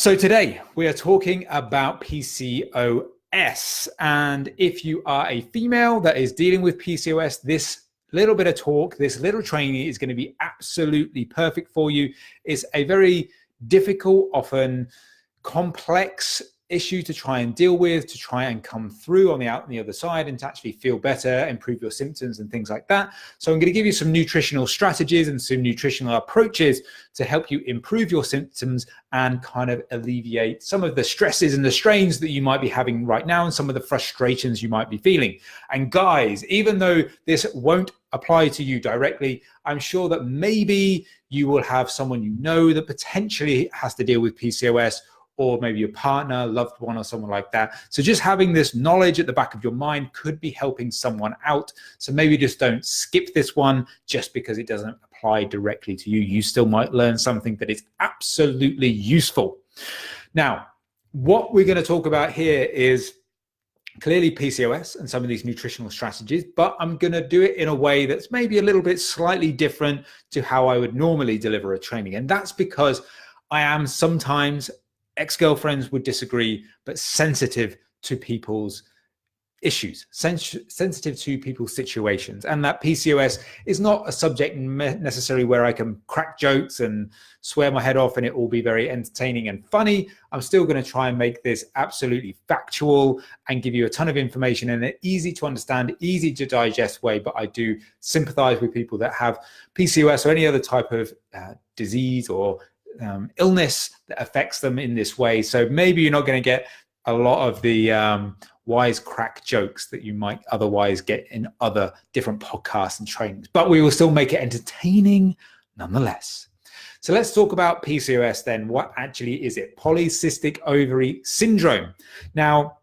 So today we are talking about PCOS, and if you are a female that is dealing with PCOS, this little bit of talk, this little training is going to be absolutely perfect for you. It's a very difficult, often complex issue to try and deal with, to try and come through on the other side and to actually feel better, improve your symptoms and things like that. So I'm going to give you some nutritional strategies and some nutritional approaches to help you improve your symptoms and kind of alleviate some of the stresses and the strains that you might be having right now and some of the frustrations you might be feeling. And guys, even though this won't apply to you directly, I'm sure that maybe you will have someone you know that potentially has to deal with PCOS, or maybe your partner, loved one, or someone like that. So just having this knowledge at the back of your mind could be helping someone out. So maybe just don't skip this one just because it doesn't apply directly to you. You still might learn something that is absolutely useful. Now, what we're going to talk about here is clearly PCOS and some of these nutritional strategies, but I'm going to do it in a way that's maybe a little bit slightly different to how I would normally deliver a training. And that's because I am sometimes, ex-girlfriends would disagree, but sensitive to people's issues, sensitive to people's situations. And that PCOS is not a subject necessarily where I can crack jokes and swear my head off and it will be very entertaining and funny. I'm still going to try and make this absolutely factual and give you a ton of information in an easy to understand, easy to digest way. But I do sympathize with people that have PCOS or any other type of disease or illness that affects them in this way. So maybe you're not going to get a lot of the wise crack jokes that you might otherwise get in other different podcasts and trainings, but we will still make it entertaining nonetheless. So let's talk about PCOS then. What actually is it? Polycystic ovary syndrome. Now,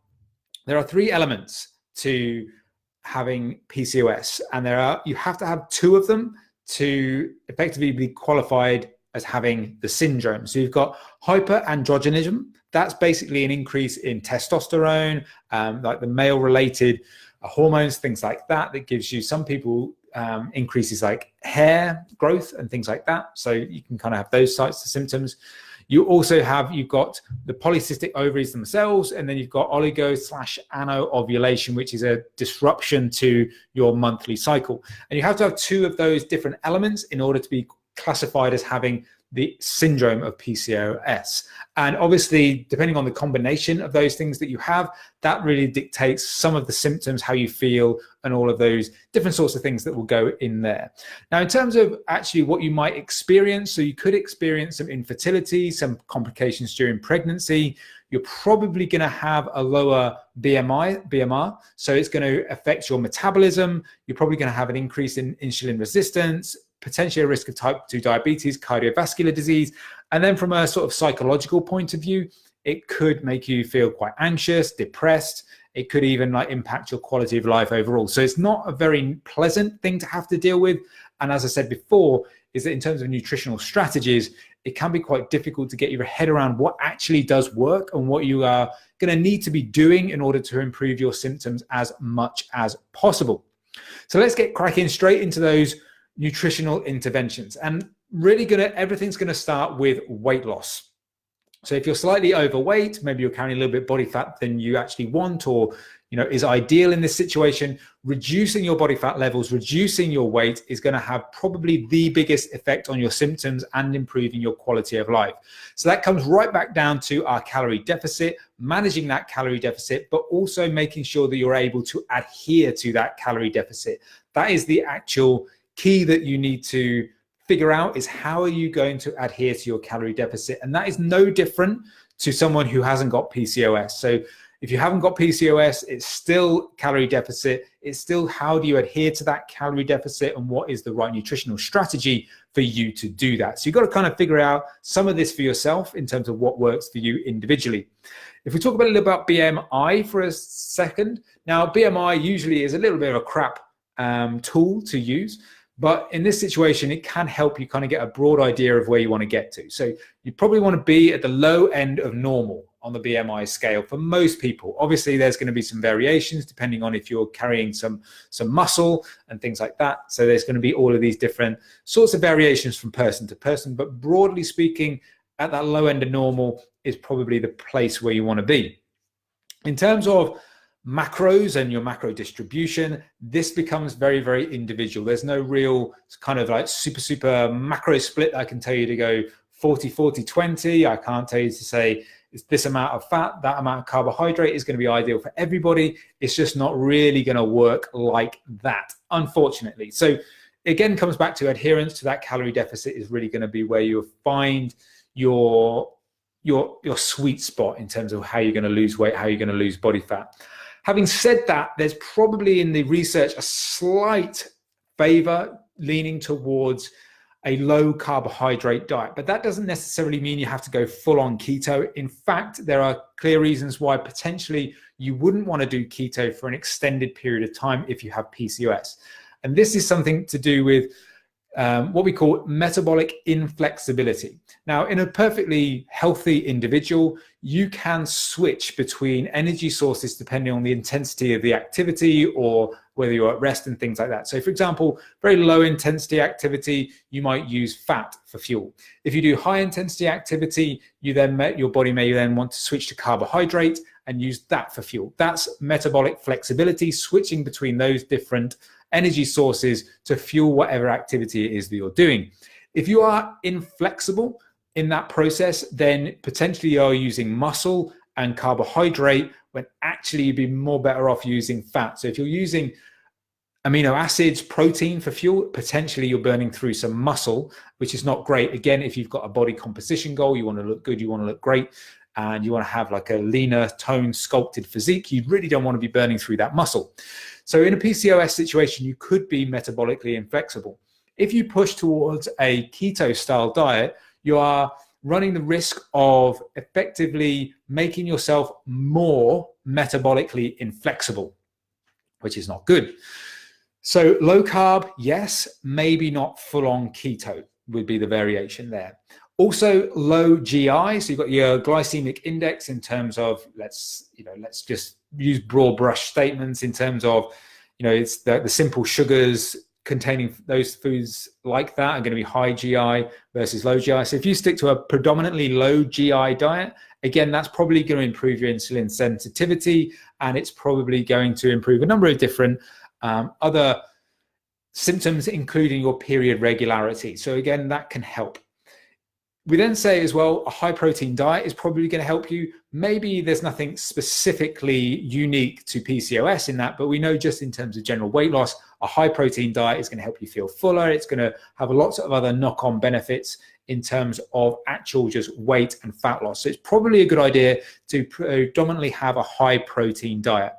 there are three elements to having PCOS, and you have to have two of them to effectively be qualified as having the syndrome. So you've got hyperandrogenism. That's basically an increase in testosterone, like the male-related hormones, things like that, that gives you, some people, increases like hair growth and things like that. So you can kind of have those types of symptoms. You also you've got the polycystic ovaries themselves, and then you've got oligo/ano ovulation, which is a disruption to your monthly cycle. And you have to have two of those different elements in order to be classified as having the syndrome of PCOS. And obviously, depending on the combination of those things that you have, that really dictates some of the symptoms, how you feel, and all of those different sorts of things that will go in there. Now, in terms of actually what you might experience, so you could experience some infertility, some complications during pregnancy. You're probably going to have a lower BMR, so it's going to affect your metabolism. You're probably going to have an increase in insulin resistance, potentially a risk of type 2 diabetes, cardiovascular disease. And then from a sort of psychological point of view, it could make you feel quite anxious, depressed. It could even like impact your quality of life overall. So it's not a very pleasant thing to have to deal with. And as I said before, is that in terms of nutritional strategies, it can be quite difficult to get your head around what actually does work and what you are going to need to be doing in order to improve your symptoms as much as possible. So let's get cracking straight into those nutritional interventions, and really everything's going to start with weight loss. So if you're slightly overweight, maybe you're carrying a little bit body fat than you actually want, or is ideal in this situation, reducing your body fat levels, reducing your weight is going to have probably the biggest effect on your symptoms and improving your quality of life. So that comes right back down to our calorie deficit, managing that calorie deficit, but also making sure that you're able to adhere to that calorie deficit. That is the actual key that you need to figure out, is how are you going to adhere to your calorie deficit? And that is no different to someone who hasn't got PCOS. So if you haven't got PCOS, it's still calorie deficit. It's still how do you adhere to that calorie deficit and what is the right nutritional strategy for you to do that. So you've got to kind of figure out some of this for yourself in terms of what works for you individually. If we talk a little about BMI for a second. Now, BMI usually is a little bit of a crap tool to use. But in this situation, it can help you kind of get a broad idea of where you want to get to. So you probably want to be at the low end of normal on the BMI scale for most people. Obviously, there's going to be some variations depending on if you're carrying some muscle and things like that. So there's going to be all of these different sorts of variations from person to person. But broadly speaking, at that low end of normal is probably the place where you want to be. In terms of macros and your macro distribution, this becomes very, very individual. There's no real kind of like super macro split. I can tell you to go 40, 40, 20. I can't tell you to say it's this amount of fat, that amount of carbohydrate is going to be ideal for everybody. It's just not really going to work like that, unfortunately. So again, comes back to adherence to that calorie deficit is really going to be where you'll find your sweet spot in terms of how you're going to lose weight, how you're going to lose body fat. Having said that, there's probably in the research a slight favor leaning towards a low carbohydrate diet, but that doesn't necessarily mean you have to go full on keto. In fact, there are clear reasons why potentially you wouldn't want to do keto for an extended period of time if you have PCOS. And this is something to do with what we call metabolic inflexibility. Now, in a perfectly healthy individual, you can switch between energy sources depending on the intensity of the activity or whether you're at rest and things like that. So for example, very low intensity activity, you might use fat for fuel. If you do high intensity activity, your body may then want to switch to carbohydrate and use that for fuel. That's metabolic flexibility, switching between those different energy sources to fuel whatever activity it is that you're doing. If you are inflexible in that process, then potentially you're using muscle and carbohydrate when actually you'd be more better off using fat. So if you're using amino acids, protein for fuel, potentially you're burning through some muscle, which is not great. Again, if you've got a body composition goal, you want to look good, you want to look great, and you want to have like a leaner, toned, sculpted physique, you really don't want to be burning through that muscle. So in a PCOS situation, you could be metabolically inflexible. If you push towards a keto style diet, you are running the risk of effectively making yourself more metabolically inflexible, which is not good. So low carb, yes, maybe not full on keto would be the variation there. Also low GI, so you've got your glycemic index in terms of, let's just use broad brush statements in terms of, it's the simple sugars containing those foods like that are going to be high GI versus low GI. So if you stick to a predominantly low GI diet, again, that's probably going to improve your insulin sensitivity, and it's probably going to improve a number of different other symptoms, including your period regularity. So again, that can help. We then say as well, a high protein diet is probably going to help you. Maybe there's nothing specifically unique to PCOS in that, but we know just in terms of general weight loss, a high protein diet is going to help you feel fuller. It's going to have lots of other knock-on benefits in terms of actual just weight and fat loss. So it's probably a good idea to predominantly have a high protein diet.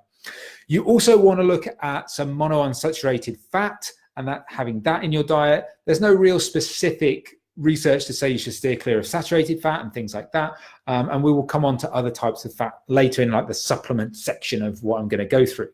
You also want to look at some monounsaturated fat and having that in your diet. There's no real specific research to say you should steer clear of saturated fat and things like that. And we will come on to other types of fat later in like the supplement section of what I'm going to go through.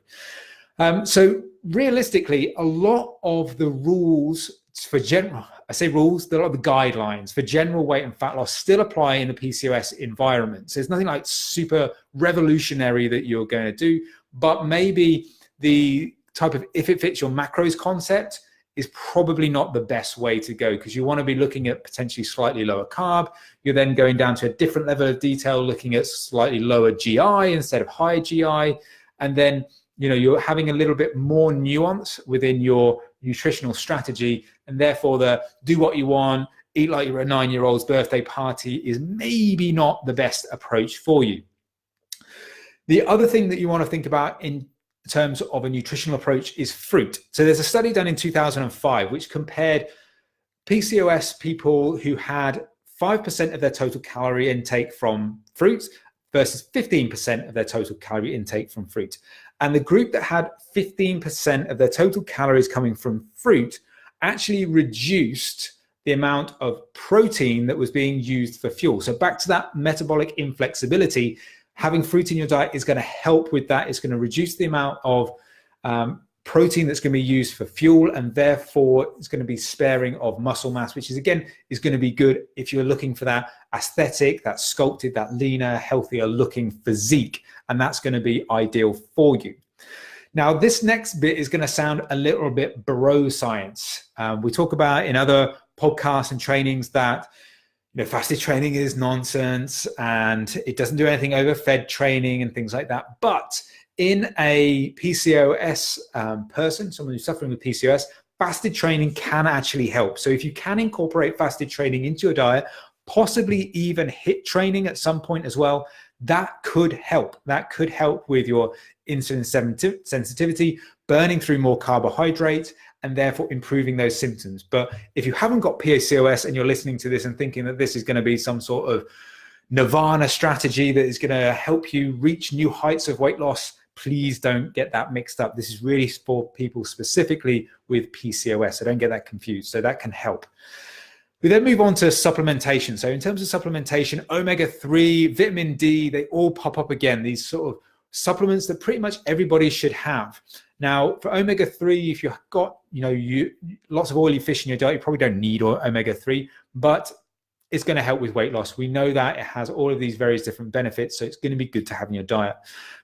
So realistically, a lot of the rules for general, I say rules, a lot of the guidelines for general weight and fat loss still apply in the PCOS environment. So there's nothing like super revolutionary that you're going to do, but maybe the type of, if it fits your macros concept, is probably not the best way to go, because you want to be looking at potentially slightly lower carb. You're then going down to a different level of detail, looking at slightly lower GI instead of high GI. And then, you're having a little bit more nuance within your nutritional strategy. And therefore the do what you want, eat like you're a 9-year-old's birthday party is maybe not the best approach for you. The other thing that you want to think about in terms of a nutritional approach is fruit. So there's a study done in 2005 which compared PCOS people who had 5% of their total calorie intake from fruit versus 15% of their total calorie intake from fruit. And the group that had 15% of their total calories coming from fruit actually reduced the amount of protein that was being used for fuel. So back to that metabolic inflexibility, having fruit in your diet is going to help with that. It's going to reduce the amount of protein that's going to be used for fuel, and therefore it's going to be sparing of muscle mass, which is going to be good if you're looking for that aesthetic, that sculpted, that leaner, healthier looking physique, and that's going to be ideal for you. Now, this next bit is going to sound a little bit bro science. We talk about in other podcasts and trainings that fasted training is nonsense and it doesn't do anything over fed training and things like that. But in a PCOS person, someone who's suffering with PCOS, fasted training can actually help. So if you can incorporate fasted training into your diet, possibly even HIIT training at some point as well, that could help. That could help with your insulin sensitivity, burning through more carbohydrate, and therefore improving those symptoms. But if you haven't got PCOS and you're listening to this and thinking that this is going to be some sort of nirvana strategy that is going to help you reach new heights of weight loss, please don't get that mixed up. This is really for people specifically with PCOS, so don't get that confused. So that can help. We then move on to supplementation. So in terms of supplementation, omega-3, vitamin D, they all pop up again, these sort of supplements that pretty much everybody should have. Now, for omega-3, if you've got lots of oily fish in your diet, you probably don't need omega-3, but it's going to help with weight loss. We know that it has all of these various different benefits, so it's going to be good to have in your diet.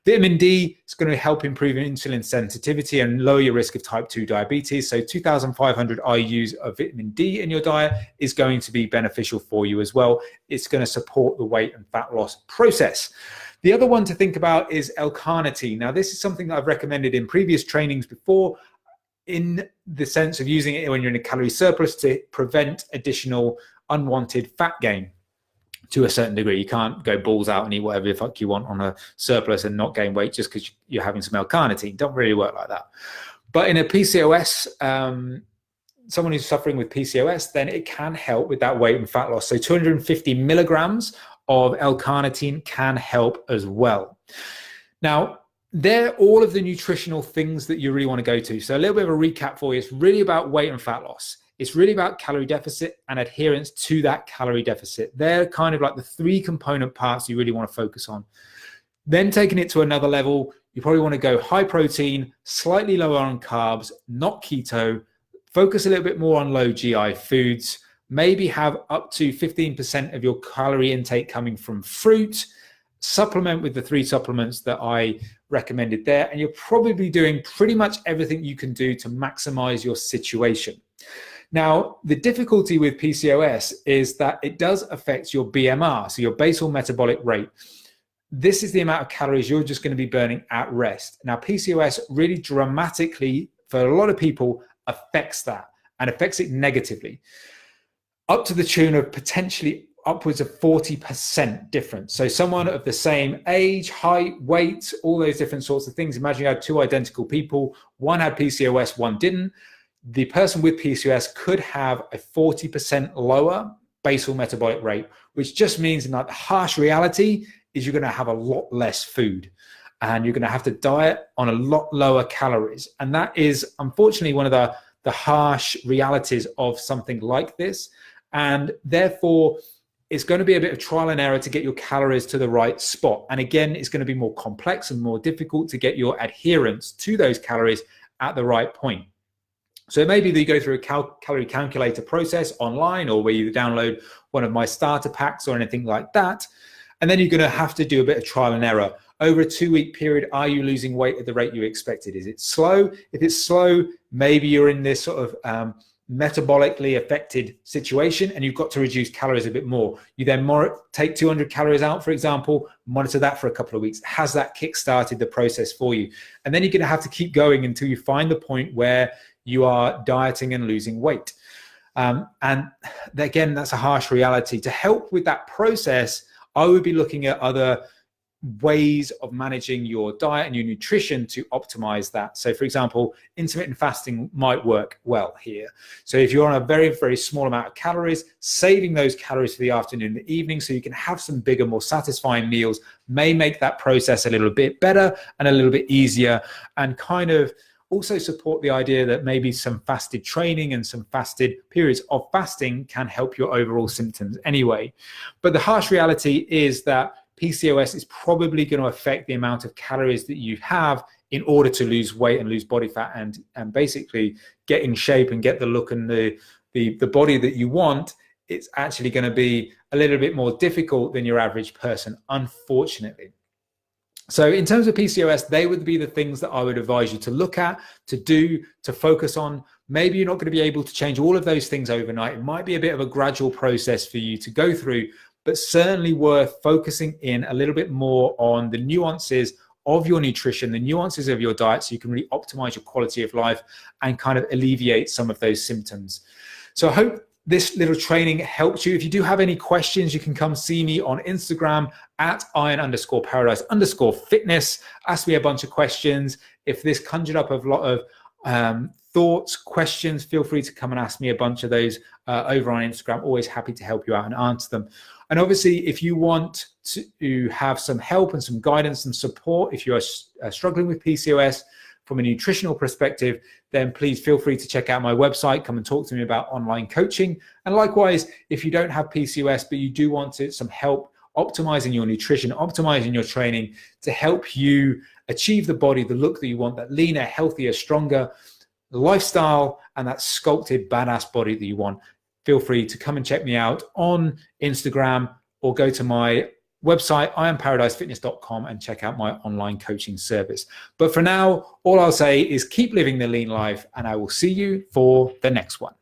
Vitamin D is going to help improve insulin sensitivity and lower your risk of type 2 diabetes. So 2,500 IUs of vitamin D in your diet is going to be beneficial for you as well. It's going to support the weight and fat loss process. The other one to think about is L-carnitine. Now, this is something that I've recommended in previous trainings before, in the sense of using it when you're in a calorie surplus to prevent additional unwanted fat gain to a certain degree. You can't go balls out and eat whatever the fuck you want on a surplus and not gain weight just because you're having some L-carnitine. Don't really work like that. But in a PCOS, someone who's suffering with PCOS, then it can help with that weight and fat loss. So 250 milligrams of L-carnitine can help as well. Now, they're all of the nutritional things that you really want to go to. So a little bit of a recap for you. It's really about weight and fat loss. It's really about calorie deficit and adherence to that calorie deficit. They're kind of like the three component parts you really want to focus on. Then taking it to another level, you probably want to go high protein, slightly lower on carbs, not keto, focus a little bit more on low GI foods, maybe have up to 15% of your calorie intake coming from fruit, supplement with the 3 supplements that I recommended there, and you're probably doing pretty much everything you can do to maximize your situation. Now, the difficulty with PCOS is that it does affect your BMR, so your basal metabolic rate. This is the amount of calories you're just going to be burning at rest. Now, PCOS really dramatically, for a lot of people, affects that and affects it negatively, up to the tune of potentially upwards of 40% difference. So someone of the same age, height, weight, all those different sorts of things. Imagine you had 2 identical people. One had PCOS, one didn't. The person with PCOS could have a 40% lower basal metabolic rate, which just means that the harsh reality is you're going to have a lot less food and you're going to have to diet on a lot lower calories. And that is unfortunately one of the harsh realities of something like this. And therefore, it's going to be a bit of trial and error to get your calories to the right spot. And again, it's going to be more complex and more difficult to get your adherence to those calories at the right point. So maybe you go through a calorie calculator process online, or where you download one of my starter packs or anything like that. And then you're going to have to do a bit of trial and error. Over a 2-week period, are you losing weight at the rate you expected? Is it slow? If it's slow, maybe you're in this sort of metabolically affected situation and you've got to reduce calories a bit more. You then take 200 calories out, for example, monitor that for a couple of weeks. Has that kick-started the process for you? And then you're going to have to keep going until you find the point where you are dieting and losing weight. And again, that's a harsh reality. To help with that process, I would be looking at other ways of managing your diet and your nutrition to optimize that. So for example, intermittent fasting might work well here. So if you're on a very, very small amount of calories, saving those calories for the afternoon and the evening so you can have some bigger, more satisfying meals may make that process a little bit better and a little bit easier, and kind of also support the idea that maybe some fasted training and some fasted periods of fasting can help your overall symptoms anyway. But the harsh reality is that PCOS is probably going to affect the amount of calories that you have in order to lose weight and lose body fat and basically get in shape and get the look and the body that you want. It's actually going to be a little bit more difficult than your average person, unfortunately. So in terms of PCOS, they would be the things that I would advise you to look at, to do, to focus on. Maybe you're not going to be able to change all of those things overnight. It might be a bit of a gradual process for you to go through, but certainly worth focusing in a little bit more on the nuances of your nutrition, the nuances of your diet, so you can really optimize your quality of life and kind of alleviate some of those symptoms. So I hope this little training helped you. If you do have any questions, you can come see me on Instagram at iron_paradise_fitness. Ask me a bunch of questions. If this conjured up a lot of thoughts, questions, feel free to come and ask me a bunch of those over on Instagram. Always happy to help you out and answer them. And obviously, if you want to have some help and some guidance and support, if you are struggling with PCOS from a nutritional perspective, then please feel free to check out my website. Come and talk to me about online coaching. And likewise, if you don't have PCOS, but you do want some help optimizing your nutrition, optimizing your training to help you achieve the body, the look that you want, that leaner, healthier, stronger lifestyle, and that sculpted, badass body that you want, feel free to come and check me out on Instagram or go to my website, ironparadisefitness.com, and check out my online coaching service. But for now, all I'll say is keep living the lean life, and I will see you for the next one.